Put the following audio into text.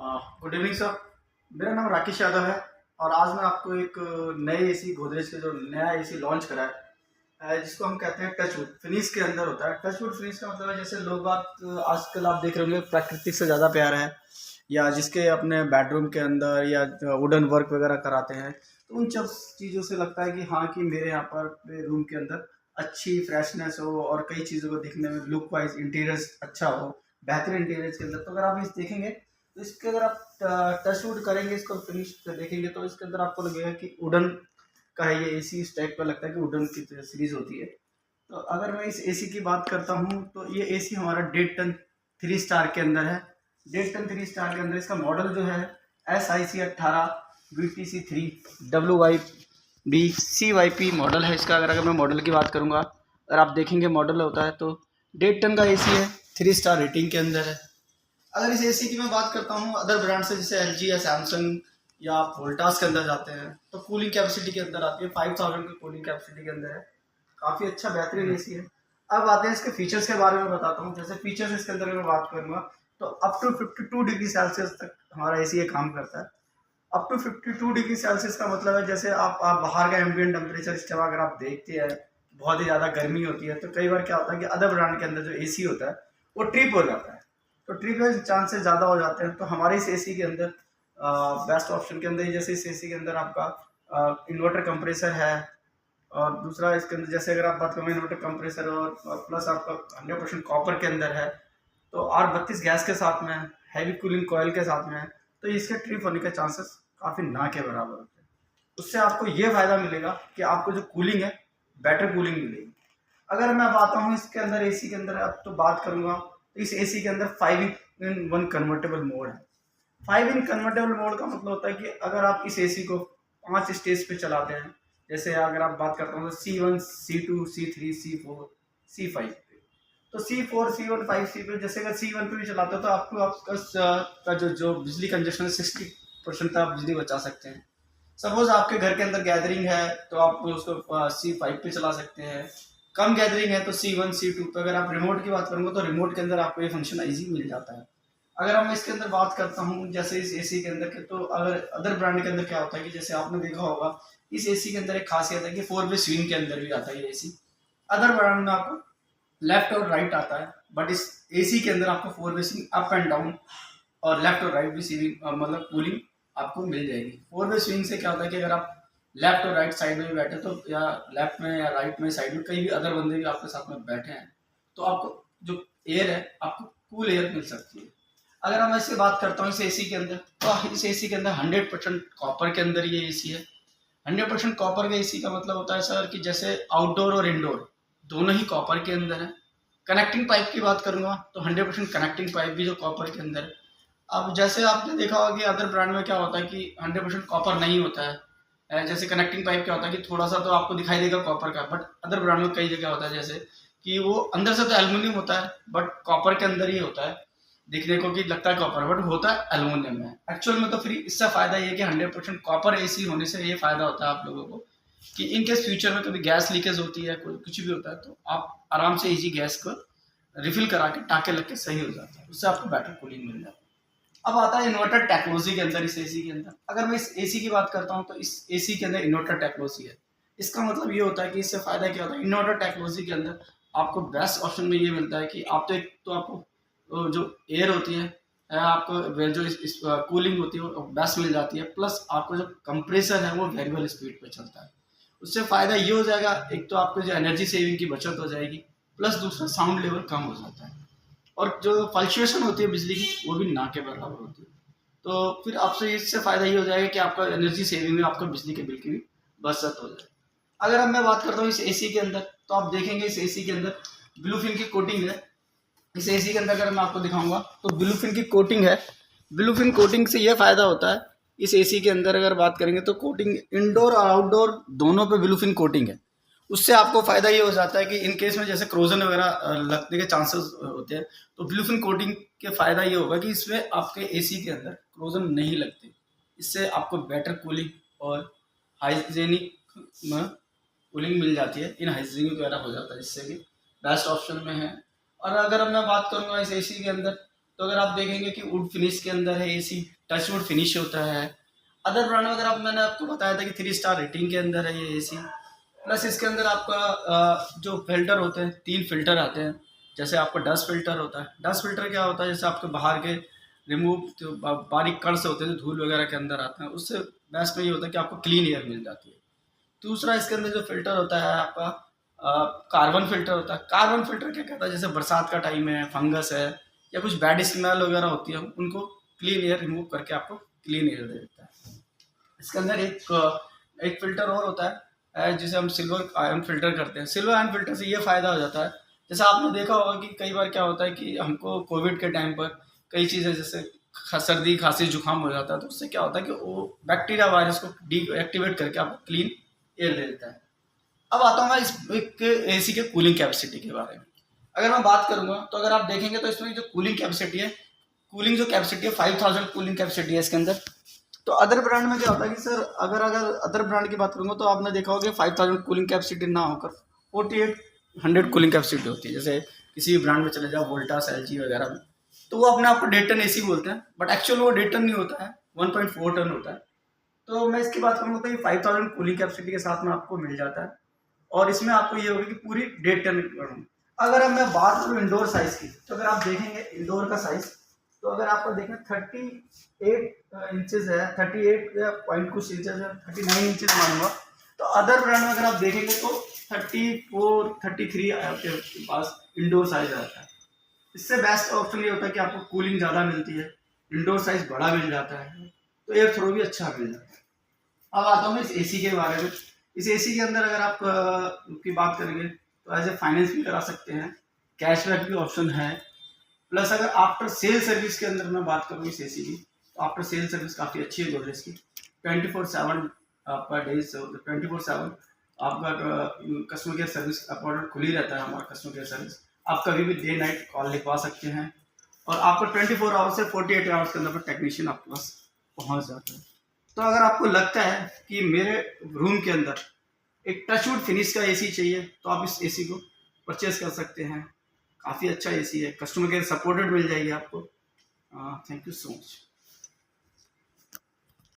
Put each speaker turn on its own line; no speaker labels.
Good evening sir. मेरा नाम राकेश यादव है और आज मैं आपको एक नए एसी गोदरेज के जो नया एसी लॉन्च करा है, जिसको हम कहते हैं टचवुड फिनिश के अंदर होता है। टचवुड फिनिश का मतलब है जैसे लोग बात आजकल आप देख रहे होंगे प्राकृतिक से ज़्यादा प्यार है, या जिसके अपने बेडरूम के अंदर या वुडन वर्क वगैरह कराते हैं, तो उन सब चीज़ों से लगता है कि हाँ कि मेरे यहाँ पर रूम के अंदर अच्छी फ्रेशनेस हो और कई चीज़ों को दिखने में लुक वाइज इंटीरियर अच्छा हो, बेहतरीन इंटीरियर के अंदर। तो अगर आप इस देखेंगे तो इसके अगर आप टचवुड करेंगे, इसको फिनिश देखेंगे तो इसके अंदर आपको लगेगा कि वुडन का है ये एसी। इस टाइप का लगता है कि वुडन की सीरीज होती है। तो अगर मैं इस एसी की बात करता हूँ तो ये एसी हमारा 1.5 टन 3 स्टार के अंदर है। 1.5 टन 3 स्टार के अंदर इसका मॉडल जो है SIC18 VTC3WYB मॉडल है इसका। अगर मैं मॉडल की बात करूँगा, अगर आप देखेंगे मॉडल होता है तो 1.5 टन का एसी है, 3 स्टार रेटिंग के अंदर है। अगर इस एसी की मैं बात करता हूँ अदर ब्रांड से, जैसे LG या सैमसंग या आप वोल्टास के अंदर जाते हैं, तो कूलिंग कैपेसिटी के अंदर आती है 5000 की कूलिंग कैपेसिटी के अंदर है। काफ़ी अच्छा बेहतरीन एसी है। अब आते हैं इसके फीचर्स के बारे में बताता हूँ। जैसे फीचर्स इसके अंदर मैं बात करूँगा तो अप टू 52 डिग्री सेल्सियस तक हमारा एसी ये काम करता है। अप टू 52 डिग्री सेल्सियस का मतलब है जैसे आप बाहर का एम्बिएंट टेम्परेचर इस टाइम अगर आप देखते हैं, बहुत ही ज़्यादा गर्मी होती है, तो कई बार क्या होता है कि अदर ब्रांड के अंदर जो एसी होता है वो ट्रिप हो जाता है, तो ट्रिप के चांसेस ज़्यादा हो जाते हैं। तो हमारे इस एसी के अंदर बेस्ट ऑप्शन के अंदर, जैसे इस एसी के अंदर आपका इन्वर्टर कंप्रेसर है, और दूसरा इसके अंदर जैसे अगर आप बात करें इन्वर्टर कंप्रेसर और प्लस आपका 100% कॉपर के अंदर है, तो R32 गैस के साथ में, हैवी कूलिंग कॉयल के साथ में है, तो इसके ट्रिप होने के चांसेस काफ़ी ना के बराबर होते हैं। उससे आपको ये फ़ायदा मिलेगा कि आपको जो कूलिंग है बेटर कूलिंग मिलेगी। अगर मैं आता हूँ इसके अंदर एसी के अंदर अब तो बात करूँगा, तो इस एसी के अंदर 5-in-1 कन्वर्टेबल मोड है। 5-in कन्वर्टेबल मोड का मतलब होता है कि अगर आप इस एसी को 5 स्टेज पे चलाते हैं, जैसे अगर आप बात करता हूँ तो C1 C2 C3 C4 C5 पे, तो C4 C1 5 C पे, जैसे अगर C1 पे भी चलाते हो तो आपको आपका जो बिजली कंजप्शन है 60% तक आप बिजली बचा सकते हैं। सपोज आपके घर के अंदर गैदरिंग है तो आप उसको C5 पे चला सकते हैं। कम गैदरिंग है तो C1 C2 पे। अगर आप रिमोट की बात करेंगे तो रिमोट के अंदर आपको ये फंक्शन इजी मिल जाता है। अगर हम इसके अंदर बात करता हूँ जैसे इस एसी के अंदर के, तो अगर अदर ब्रांड के अंदर क्या होता है कि जैसे आपने देखा होगा इस एसी के अंदर एक खासियत है कि 4 वे स्विंग के अंदर भी आता है ये एसी। अदर ब्रांड में आपको लेफ्ट और राइट आता है, बट इस एसी के अंदर आपको 4 वे स्विंग अप एंड डाउन और लेफ्ट और राइट भी स्विंग मतलब कूलिंग आपको मिल जाएगी। 4 वे स्विंग से क्या होता है कि अगर आप लेफ्ट और राइट साइड में भी बैठे तो, या लेफ्ट में या राइट में साइड में कहीं भी अदर बंदे भी आपके साथ में बैठे हैं, तो आपको जो एयर है आपको कूल एयर मिल सकती है। अगर मैं इससे बात करता हूँ इस एसी के अंदर, तो इस एसी के अंदर 100% कॉपर के अंदर ये एसी है। 100% कॉपर के एसी का मतलब होता है सर कि जैसे आउटडोर और इंडोर दोनों ही कॉपर के अंदर है। कनेक्टिंग पाइप की बात करूंगा तो 100% कनेक्टिंग पाइप भी जो कॉपर के अंदर है। अब जैसे आपने देखा होगा कि अदर ब्रांड में क्या होता है कि 100% कॉपर नहीं होता है। जैसे कनेक्टिंग पाइप क्या होता है कि थोड़ा सा तो आपको दिखाई देगा कॉपर का, बट अदर ब्रांड में कई जगह होता है जैसे कि वो अंदर से तो एल्युमिनियम होता है बट कॉपर के अंदर ही होता है। दिखने को कि लगता है कॉपर बट होता है एल्युमिनियम में एक्चुअल में। तो फिर इससे फायदा ये है कि 100% कॉपर एसी होने से ये फायदा होता है आप लोगों को कि इनकेस फ्यूचर में कभी गैस लीकेज होती है, कोई कुछ भी होता है, तो आप आराम से इजी गैस को रिफिल करा के टाके लग के सही हो जाता है, उससे आपको बेटर कूलिंग मिल जाता है। अब आता है इन्वर्टर टेक्नोलॉजी के अंदर। इस एसी के अंदर अगर मैं इस एसी की बात करता हूँ तो इस एसी के अंदर इन्वर्टर टेक्नोलॉजी है। इसका मतलब ये होता है कि इससे फायदा क्या होता है, इन्वर्टर टेक्नोलॉजी के अंदर आपको बेस्ट ऑप्शन में ये मिलता है कि आप तो एक तो आपको जो एयर होती है आपको जो इस कूलिंग होती है वो बेस्ट मिल जाती है, प्लस आपको जो कंप्रेसर है वो वेरिएबल स्पीड पे चलता है। उससे फायदा ये हो जाएगा, एक तो आपको जो एनर्जी सेविंग की बचत हो जाएगी, प्लस दूसरा साउंड लेवल कम हो जाता है, और जो फ्लक्चुएशन होती है बिजली की वो भी ना के बराबर होती है। तो फिर आपसे इससे फ़ायदा ये हो जाएगा कि आपका एनर्जी सेविंग में आपका बिजली के बिल की भी बचत हो जाए। अगर अब मैं बात करता हूँ इस एसी के अंदर, तो आप देखेंगे इस एसी के अंदर ब्लू फिल्म की कोटिंग है। इस एसी के अंदर अगर मैं आपको दिखाऊंगा तो ब्लू फिल्म की कोटिंग है। ब्लू फिल्म कोटिंग से यह फ़ायदा होता है इस एसी के अंदर अगर बात करेंगे तो कोटिंग इंडोर और आउटडोर दोनों पे ब्लू फिल्म कोटिंग है। उससे आपको फ़ायदा ये हो जाता है कि इन केस में जैसे क्रोजन वगैरह लगने के चांसेस होते हैं, तो ब्लू फिल्म कोटिंग के फ़ायदा ये होगा कि इसमें आपके एसी के अंदर क्रोजन नहीं लगते। इससे आपको बेटर कूलिंग और हाइजीनिक कूलिंग मिल जाती है, इन हाइजीनिक वगैरह हो जाता है, इससे भी बेस्ट ऑप्शन में है। और अगर मैं बात करूँगा इस एसी के अंदर, तो अगर आप देखेंगे कि वुड फिनिश के अंदर है एसी, टच वुड फिनिश होता है। अदर ब्रांड में अगर आप मैंने आपको बताया था कि 3 स्टार रेटिंग के अंदर है ये एसी। प्लस इसके अंदर आपका जो फिल्टर होते हैं 3 फिल्टर आते हैं। जैसे आपका डस्ट फिल्टर होता है। डस्ट फिल्टर क्या होता है, जैसे आपके बाहर के रिमूव जो बारीक कण से होते हैं जो धूल वगैरह के अंदर आते हैं, उससे बेस्ट में ये होता है कि आपको क्लीन एयर मिल जाती है। दूसरा इसके अंदर जो फिल्टर होता है आपका कार्बन फिल्टर होता है। कार्बन फिल्टर क्या कहता है, जैसे बरसात का टाइम है, फंगस है या कुछ बैड स्मेल वगैरह होती है, उनको क्लीन एयर रिमूव करके आपको क्लीन एयर दे देता है। इसके अंदर एक फिल्टर और होता है जिसे हम सिल्वर आयन फिल्टर करते हैं। सिल्वर आयन फिल्टर से ये फ़ायदा हो जाता है, जैसे आपने देखा होगा कि कई बार क्या होता है कि हमको कोविड के टाइम पर कई चीज़ें जैसे सर्दी खांसी जुकाम हो जाता है, तो उससे क्या होता है कि वो बैक्टीरिया वायरस को डीएक्टिवेट करके आपको क्लीन एयर दे देता है। अब आता हूँ मैं इस एसी के कूलिंग कैपेसिटी के बारे में। अगर मैं बात करूँगा तो अगर आप देखेंगे तो इसमें जो कूलिंग कैपेसिटी है, कूलिंग जो कैपेसिटी है 5000 कूलिंग कैपेसिटी है इसके अंदर। तो अदर ब्रांड में क्या होता है कि सर अगर अदर ब्रांड की बात करूँगा तो आपने देखा होगा 5000 कूलिंग कैपेसिटी ना होकर 4800 कूलिंग कैपेसिटी होती है। जैसे किसी भी ब्रांड में चले जाओ, वोल्टास, एलजी वगैरह में, तो वो अपने आप को 1.5 टन एसी बोलते हैं, बट एक्चुअल वो 1.5 टन नहीं होता है, 1.4 टन होता है। तो मैं इसकी बात करूँगा तो ये 5000 कूलिंग कैपेसिटी के साथ में आपको मिल जाता है और इसमें आपको ये होगी कि पूरी 1.5 टन। अगर अब मैं बात करूँ इंडोर साइज की, तो अगर आप देखेंगे इंडोर का साइज, तो अगर आपको देखें 38 इंचेस है, 38 पॉइंट कुछ इंचेस है, 39 इंचेस मानूंगा। तो अदर ब्रांड में अगर आप देखेंगे तो 34 33 आपके पास इंडोर साइज आता है। इससे बेस्ट ऑप्शन ये होता है कि आपको कूलिंग ज़्यादा मिलती है, इंडोर साइज बड़ा मिल जाता है, तो एयर थ्रो भी अच्छा मिल जाता है। अब आता हूँ मैं इस एसी के बारे में। इस एसी के अंदर अगर आप की बात करेंगे तो एज ए फाइनेंस भी करा सकते हैं, कैशबैक भी ऑप्शन है। प्लस अगर आफ्टर सेल सर्विस के अंदर मैं बात करूँ इस एसी की, तो आफ्टर सेल सर्विस काफ़ी अच्छी है गोदरेज की। 24/7 आपका डेज 24/7 आपका कस्टमर केयर सर्विस अपॉइंटमेंट खुली रहता है। हमारा कस्टमर केयर सर्विस आप कभी भी डे नाइट कॉल लिखवा सकते हैं और आपको 24 आवर्स से 48 आवर्स के अंदर पर टेक्नीशियन आपके पास पहुँच जाता है। तो अगर आपको लगता है कि मेरे रूम के अंदर एक टचवुड फिनिश का एसी चाहिए, तो आप इस एसी को परचेज कर सकते हैं। काफ़ी अच्छा एसी है, कस्टमर केयर सपोर्टेड मिल जाएगी आपको। Thank you so much.